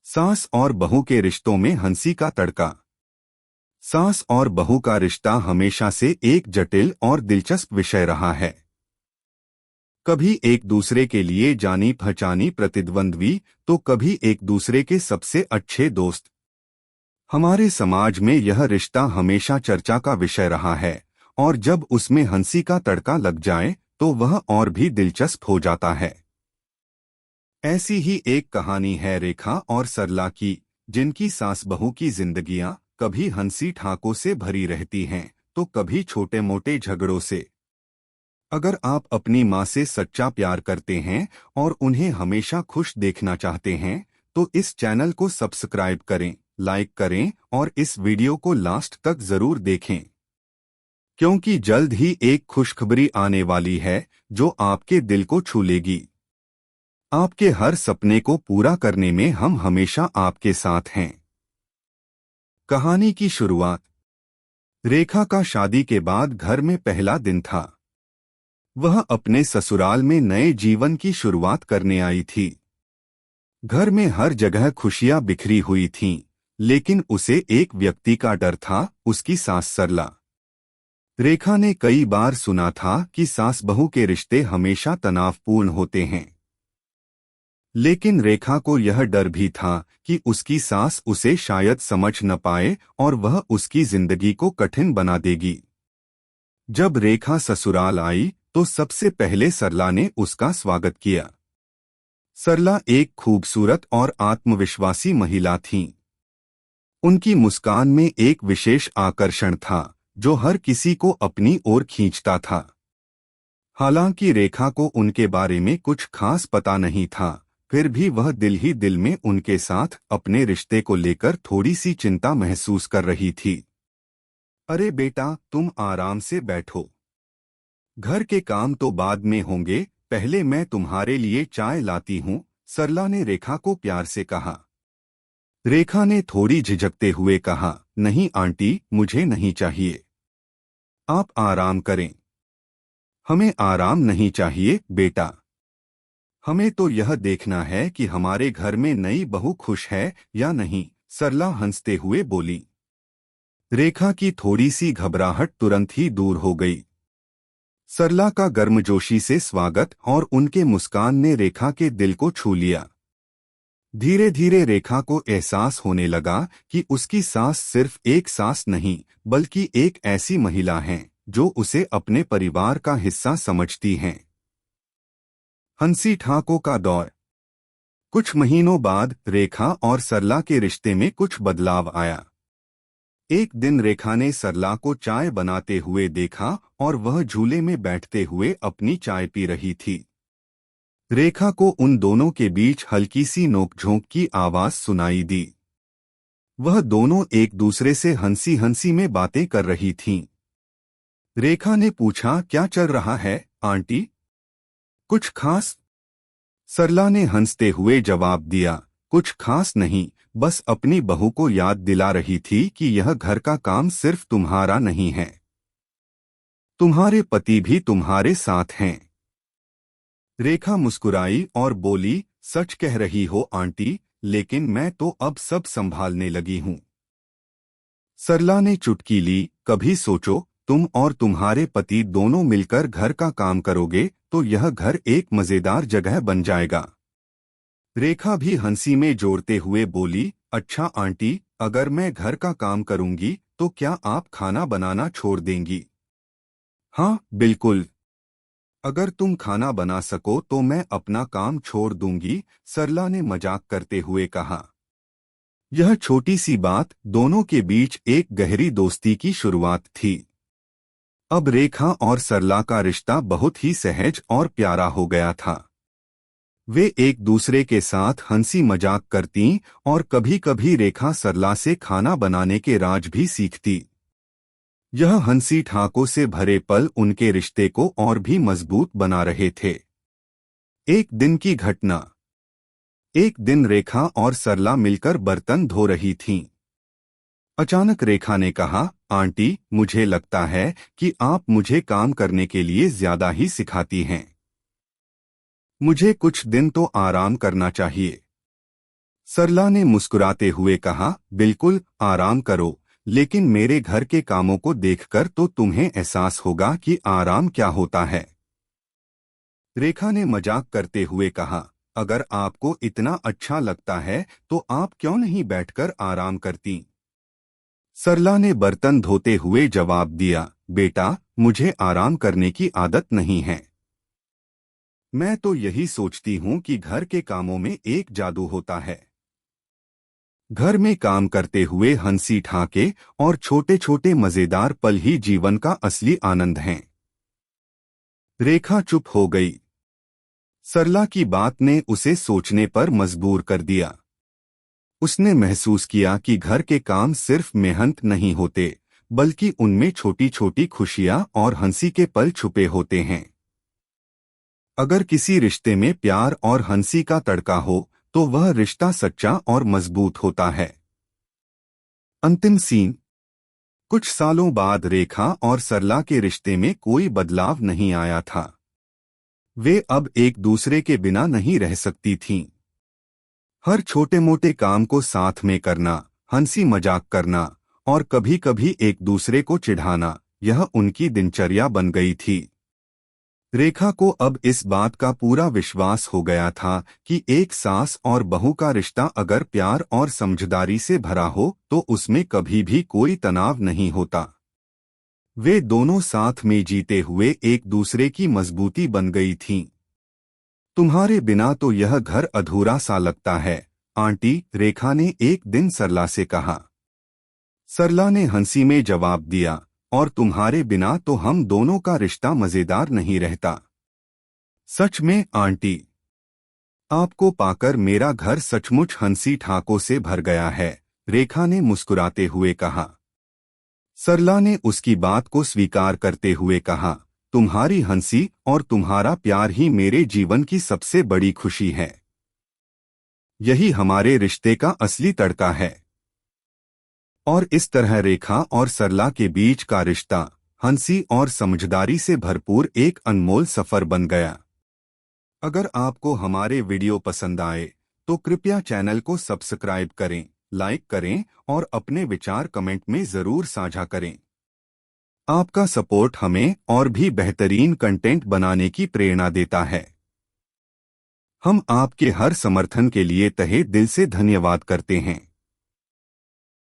सास और बहू के रिश्तों में हंसी का तड़का। सास और बहू का रिश्ता हमेशा से एक जटिल और दिलचस्प विषय रहा है। कभी एक दूसरे के लिए जानी पहचानी प्रतिद्वंद्वी, तो कभी एक दूसरे के सबसे अच्छे दोस्त। हमारे समाज में यह रिश्ता हमेशा चर्चा का विषय रहा है, और जब उसमें हंसी का तड़का लग जाए तो वह और भी दिलचस्प हो जाता है। ऐसी ही एक कहानी है रेखा और सरला की, जिनकी सास बहू की जिंदगियां कभी हंसी ठाकों से भरी रहती हैं, तो कभी छोटे मोटे झगड़ों से। अगर आप अपनी माँ से सच्चा प्यार करते हैं और उन्हें हमेशा खुश देखना चाहते हैं, तो इस चैनल को सब्सक्राइब करें, लाइक करें और इस वीडियो को लास्ट तक जरूर देखें, क्योंकि जल्द ही एक खुशखबरी आने वाली है जो आपके दिल को छू लेगी। आपके हर सपने को पूरा करने में हम हमेशा आपके साथ हैं। कहानी की शुरुआत। रेखा का शादी के बाद घर में पहला दिन था। वह अपने ससुराल में नए जीवन की शुरुआत करने आई थी। घर में हर जगह खुशियां बिखरी हुई थीं, लेकिन उसे एक व्यक्ति का डर था, उसकी सास सरला। रेखा ने कई बार सुना था कि सास बहू के रिश्ते हमेशा तनावपूर्ण होते हैं, लेकिन रेखा को यह डर भी था कि उसकी सास उसे शायद समझ न पाए और वह उसकी जिंदगी को कठिन बना देगी। जब रेखा ससुराल आई तो सबसे पहले सरला ने उसका स्वागत किया। सरला एक खूबसूरत और आत्मविश्वासी महिला थीं। उनकी मुस्कान में एक विशेष आकर्षण था जो हर किसी को अपनी ओर खींचता था। हालांकि रेखा को उनके बारे में कुछ खास पता नहीं था, फिर भी वह दिल ही दिल में उनके साथ अपने रिश्ते को लेकर थोड़ी सी चिंता महसूस कर रही थी। अरे बेटा, तुम आराम से बैठो, घर के काम तो बाद में होंगे, पहले मैं तुम्हारे लिए चाय लाती हूँ, सरला ने रेखा को प्यार से कहा। रेखा ने थोड़ी झिझकते हुए कहा, नहीं आंटी, मुझे नहीं चाहिए, आप आराम करें। हमें आराम नहीं चाहिए बेटा, हमें तो यह देखना है कि हमारे घर में नई बहू खुश है या नहीं, सरला हंसते हुए बोली। रेखा की थोड़ी सी घबराहट तुरंत ही दूर हो गई। सरला का गर्मजोशी से स्वागत और उनके मुस्कान ने रेखा के दिल को छू लिया। धीरे धीरे रेखा को एहसास होने लगा कि उसकी सास सिर्फ एक सास नहीं, बल्कि एक ऐसी महिला है जो उसे अपने परिवार का हिस्सा समझती हैं। हंसी ठाकों का दौर। कुछ महीनों बाद रेखा और सरला के रिश्ते में कुछ बदलाव आया। एक दिन रेखा ने सरला को चाय बनाते हुए देखा और वह झूले में बैठते हुए अपनी चाय पी रही थी। रेखा को उन दोनों के बीच हल्की सी नोकझोंक की आवाज सुनाई दी। वह दोनों एक दूसरे से हंसी हंसी में बातें कर रही थीं। रेखा ने पूछा, क्या चल रहा है आंटी? कुछ खास? सरला ने हंसते हुए जवाब दिया, कुछ खास नहीं, बस अपनी बहू को याद दिला रही थी कि यह घर का काम सिर्फ तुम्हारा नहीं है, तुम्हारे पति भी तुम्हारे साथ हैं। रेखा मुस्कुराई और बोली, सच कह रही हो आंटी, लेकिन मैं तो अब सब संभालने लगी हूँ। सरला ने चुटकी ली, कभी सोचो, तुम और तुम्हारे पति दोनों मिलकर घर का काम करोगे तो यह घर एक मजेदार जगह बन जाएगा। रेखा भी हंसी में जोड़ते हुए बोली, अच्छा आंटी, अगर मैं घर का काम करूंगी तो क्या आप खाना बनाना छोड़ देंगी? हाँ बिल्कुल, अगर तुम खाना बना सको तो मैं अपना काम छोड़ दूंगी, सरला ने मजाक करते हुए कहा। यह छोटी सी बात दोनों के बीच एक गहरी दोस्ती की शुरुआत थी। अब रेखा और सरला का रिश्ता बहुत ही सहज और प्यारा हो गया था। वे एक दूसरे के साथ हंसी मजाक करती और कभी कभी रेखा सरला से खाना बनाने के राज भी सीखती। यह हंसी ठाकों से भरे पल उनके रिश्ते को और भी मजबूत बना रहे थे। एक दिन की घटना। एक दिन रेखा और सरला मिलकर बर्तन धो रही थीं। अचानक रेखा ने कहा, आंटी, मुझे लगता है कि आप मुझे काम करने के लिए ज्यादा ही सिखाती हैं। मुझे कुछ दिन तो आराम करना चाहिए। सरला ने मुस्कुराते हुए कहा, बिल्कुल आराम करो, लेकिन मेरे घर के कामों को देखकर तो तुम्हें एहसास होगा कि आराम क्या होता है। रेखा ने मजाक करते हुए कहा, अगर आपको इतना अच्छा लगता है तो आप क्यों नहीं बैठकर आराम करती। सरला ने बर्तन धोते हुए जवाब दिया, बेटा, मुझे आराम करने की आदत नहीं है। मैं तो यही सोचती हूँ कि घर के कामों में एक जादू होता है। घर में काम करते हुए हंसी ठाके और छोटे छोटे मजेदार पल ही जीवन का असली आनंद हैं। रेखा चुप हो गई। सरला की बात ने उसे सोचने पर मजबूर कर दिया। उसने महसूस किया कि घर के काम सिर्फ मेहनत नहीं होते, बल्कि उनमें छोटी छोटी खुशियां और हंसी के पल छुपे होते हैं। अगर किसी रिश्ते में प्यार और हंसी का तड़का हो तो वह रिश्ता सच्चा और मजबूत होता है। अंतिम सीन। कुछ सालों बाद रेखा और सरला के रिश्ते में कोई बदलाव नहीं आया था। वे अब एक दूसरे के बिना नहीं रह सकती थीं। हर छोटे मोटे काम को साथ में करना, हंसी मजाक करना और कभी कभी एक दूसरे को चिढ़ाना, यह उनकी दिनचर्या बन गई थी। रेखा को अब इस बात का पूरा विश्वास हो गया था कि एक सास और बहू का रिश्ता अगर प्यार और समझदारी से भरा हो तो उसमें कभी भी कोई तनाव नहीं होता। वे दोनों साथ में जीते हुए एक दूसरे की मजबूती बन गई थीं। तुम्हारे बिना तो यह घर अधूरा सा लगता है, आंटी, रेखा ने एक दिन सरला से कहा। सरला ने हंसी में जवाब दिया, और तुम्हारे बिना तो हम दोनों का रिश्ता मजेदार नहीं रहता। सच में आंटी, आपको पाकर मेरा घर सचमुच हंसी ठाकों से भर गया है, रेखा ने मुस्कुराते हुए कहा। सरला ने उसकी बात को स्वीकार करते हुए कहा, तुम्हारी हंसी और तुम्हारा प्यार ही मेरे जीवन की सबसे बड़ी खुशी है। यही हमारे रिश्ते का असली तड़का है। और इस तरह रेखा और सरला के बीच का रिश्ता हंसी और समझदारी से भरपूर एक अनमोल सफर बन गया। अगर आपको हमारे वीडियो पसंद आए तो कृपया चैनल को सब्सक्राइब करें, लाइक करें और अपने विचार कमेंट में जरूर साझा करें। आपका सपोर्ट हमें और भी बेहतरीन कंटेंट बनाने की प्रेरणा देता है। हम आपके हर समर्थन के लिए तहे दिल से धन्यवाद करते हैं।